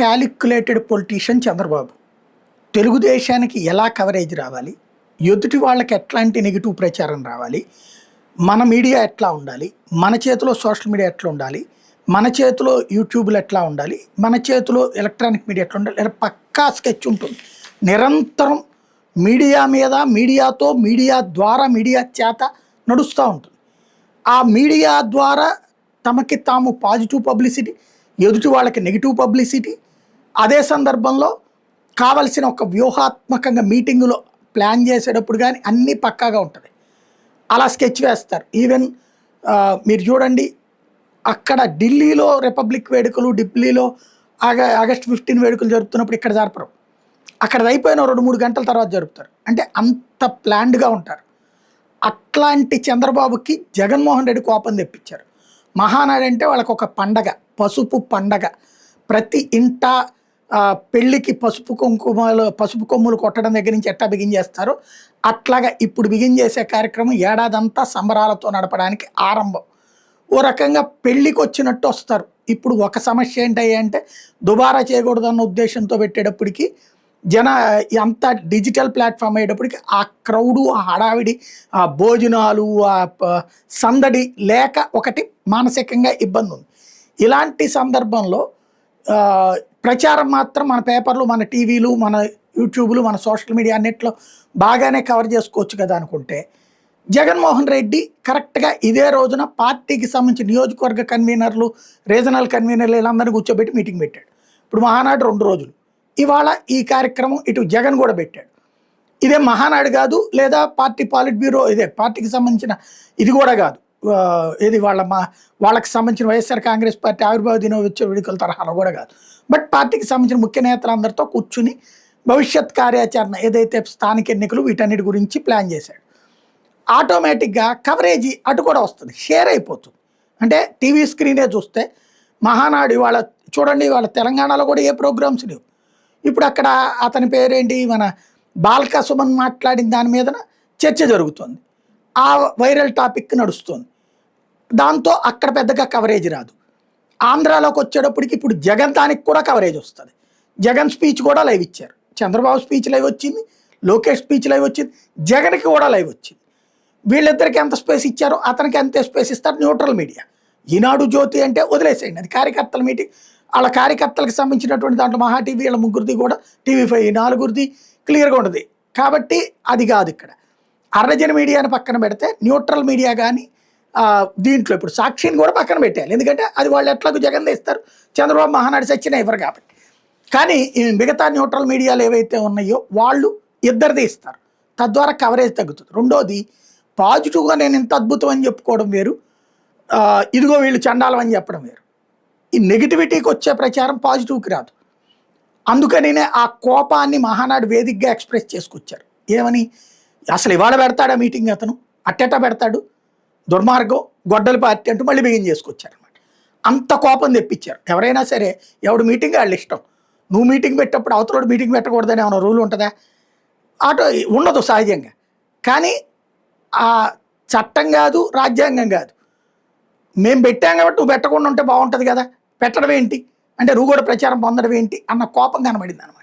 Calculated politician Chandrababu. తెలుగుదేశానికి ఎలా coverage రావాలి, ఎదుటి వాళ్ళకి ఎట్లాంటి నెగిటివ్ ప్రచారం రావాలి, మన మీడియా ఎట్లా ఉండాలి, మన చేతిలో సోషల్ మీడియా ఎట్లా ఉండాలి, మన చేతిలో యూట్యూబ్లు ఎట్లా ఉండాలి, మన చేతిలో ఎలక్ట్రానిక్ మీడియా ఎట్లా ఉండాలి, ఇలా పక్కా స్కెచ్ ఉంటుంది. నిరంతరం మీడియా మీద, మీడియాతో, మీడియా ద్వారా, మీడియా చేత నడుస్తూ ఉంటుంది. ఆ మీడియా ద్వారా తమకి తాము పాజిటివ్ పబ్లిసిటీ, ఎదుటి వాళ్ళకి నెగిటివ్ పబ్లిసిటీ, అదే సందర్భంలో కావలసిన ఒక వ్యూహాత్మకంగా మీటింగులో ప్లాన్ చేసేటప్పుడు కానీ అన్నీ పక్కాగా ఉంటుంది. అలా స్కెచ్ వేస్తారు. ఈవెన్ మీరు చూడండి, అక్కడ ఢిల్లీలో రిపబ్లిక్ వేడుకలు, ఢిల్లీలో ఆగస్టు 15 వేడుకలు జరుపుతున్నప్పుడు ఇక్కడ జరపరు. అక్కడ అయిపోయిన 2-3 గంటల తర్వాత జరుపుతారు. అంటే అంత ప్లాన్డ్గా ఉంటారు. అట్లాంటి చంద్రబాబుకి జగన్మోహన్ రెడ్డి కోపం తెప్పించారు. మహానాడు అంటే వాళ్ళకు ఒక పండగ, పసుపు పండగ. ప్రతి ఇంట పెళ్ళికి పసుపు కొమ్ములు కొట్టడం దగ్గర నుంచి ఎట్టా బిగించేస్తారో అట్లాగా ఇప్పుడు బిగించేసే కార్యక్రమం ఏడాదంతా సంబరాలతో నడపడానికి ఆరంభం. ఓ రకంగా పెళ్ళికి వచ్చినట్టు వస్తారు. ఇప్పుడు ఒక సమస్య ఏంటంటే దుబారా చేయకూడదన్న ఉద్దేశంతో పెట్టేటప్పటికి అంతా డిజిటల్ ప్లాట్ఫామ్ అయ్యేటప్పటికి ఆ క్రౌడు, ఆ హడావిడి, ఆ భోజనాలు, ఆ సందడి లేక ఒకటి మానసికంగా ఇబ్బంది ఉంది. ఇలాంటి సందర్భంలో ప్రచారం మాత్రం మన పేపర్లు, మన టీవీలు, మన యూట్యూబ్లు, మన సోషల్ మీడియా అన్నిట్లో బాగానే కవర్ చేసుకోవచ్చు కదా అనుకుంటే, జగన్మోహన్ రెడ్డి కరెక్ట్గా ఇదే రోజున పార్టీకి సంబంధించిన నియోజకవర్గ కన్వీనర్లు, రీజనల్ కన్వీనర్లు వీళ్ళందరినీ కూర్చోబెట్టి మీటింగ్ పెట్టాడు. ఇప్పుడు మహానాడు 2 రోజులు, ఇవాళ ఈ కార్యక్రమం ఇటు జగన్ కూడా పెట్టాడు. ఇదే మహానాడు కాదు, లేదా పార్టీ పాలిట్ బ్యూరో, ఇదే పార్టీకి సంబంధించిన ఇది కూడా కాదు. ఇది వాళ్ళకి సంబంధించిన వైఎస్ఆర్ కాంగ్రెస్ పార్టీ ఆవిర్భావ దినోత్సవ వేడుకల తరహాలో కూడా కాదు. బట్ పార్టీకి సంబంధించిన ముఖ్య నేతలందరితో కూర్చుని భవిష్యత్ కార్యాచరణ ఏదైతే స్థానిక ఎన్నికలు వీటన్నిటి గురించి ప్లాన్ చేశాడు. ఆటోమేటిక్గా కవరేజీ అటు కూడా వస్తుంది, షేర్ అయిపోతుంది. అంటే టీవీ స్క్రీనే చూస్తే మహానాడు ఇవాళ చూడండి, ఇవాళ తెలంగాణలో కూడా ఏ ప్రోగ్రామ్స్ లేవు. ఇప్పుడు అక్కడ అతని పేరేంటి, మన బాల్క సుమన్ మాట్లాడిన దాని మీద చర్చ జరుగుతుంది. ఆ వైరల్ టాపిక్ నడుస్తుంది. దాంతో అక్కడ పెద్దగా కవరేజ్ రాదు. ఆంధ్రాలోకి వచ్చేటప్పటికి ఇప్పుడు జగన్ దానికి కూడా కవరేజ్ వస్తుంది. జగన్ స్పీచ్ కూడా లైవ్ ఇచ్చారు. చంద్రబాబు స్పీచ్ లైవ్ వచ్చింది, లోకేష్ స్పీచ్ లైవ్ వచ్చింది, జగన్కి కూడా లైవ్ వచ్చింది. వీళ్ళిద్దరికి ఎంత స్పేస్ ఇచ్చారో అతనికి అంతే స్పేస్ ఇస్తారు న్యూట్రల్ మీడియా. ఈనాడు, జ్యోతి అంటే వదిలేసేయండి, అది కార్యకర్తల మీటింగ్. వాళ్ళ కార్యకర్తలకు సంబంధించినటువంటి దాంట్లో మహా టీవీ వీళ్ళ 3 కూడా, TV5 4 క్లియర్గా ఉంటుంది. కాబట్టి అది కాదు. ఇక్కడ అర్రజన మీడియాని పక్కన పెడితే న్యూట్రల్ మీడియా కానీ దీంట్లో ఇప్పుడు సాక్షిని కూడా పక్కన పెట్టాలి. ఎందుకంటే అది వాళ్ళు ఎట్లాగో జగన్ తెస్తారు, చంద్రబాబు మహానాడు సచ్చినా ఇవ్వరు కాబట్టి. కానీ మిగతా న్యూట్రల్ మీడియాలు ఏవైతే ఉన్నాయో వాళ్ళు ఇద్దరిది ఇస్తారు. తద్వారా కవరేజ్ తగ్గుతుంది. రెండోది, పాజిటివ్గా నేను ఇంత అద్భుతం అని చెప్పుకోవడం వేరు, ఇదిగో వీళ్ళు చండాలం అని చెప్పడం వేరు. ఈ నెగిటివిటీకి వచ్చే ప్రచారం పాజిటివ్కి రాదు. అందుకనినే ఆ కోపాన్ని మహానాడు వేదికగా ఎక్స్ప్రెస్ చేసుకొచ్చారు. ఏమని, అసలు ఇవాళ పెడతాడా మీటింగ్, అతను అట్టెటా పెడతాడు, దుర్మార్గం, గొడ్డల పార్టీ అంటూ మళ్ళీ బిగిన్ చేసుకొచ్చారు అనమాట. అంత కోపం తెప్పించారు. ఎవరైనా సరే ఎవడు మీటింగ్ వాళ్ళ ఇష్టం. నువ్వు మీటింగ్ పెట్టేటప్పుడు అవతల మీటింగ్ పెట్టకూడదని ఏమైనా రూల్ ఉంటుందా? ఉండదు సహజంగా. కానీ ఆ చట్టం కాదు, రాజ్యాంగం కాదు. మేము పెట్టాం కాబట్టి నువ్వు పెట్టకుండా ఉంటే బాగుంటుంది కదా, పెట్టడం ఏంటి అంటే నువ్వు కూడా ప్రచారం పొందడం ఏంటి అన్న కోపం కనబడింది అనమాట.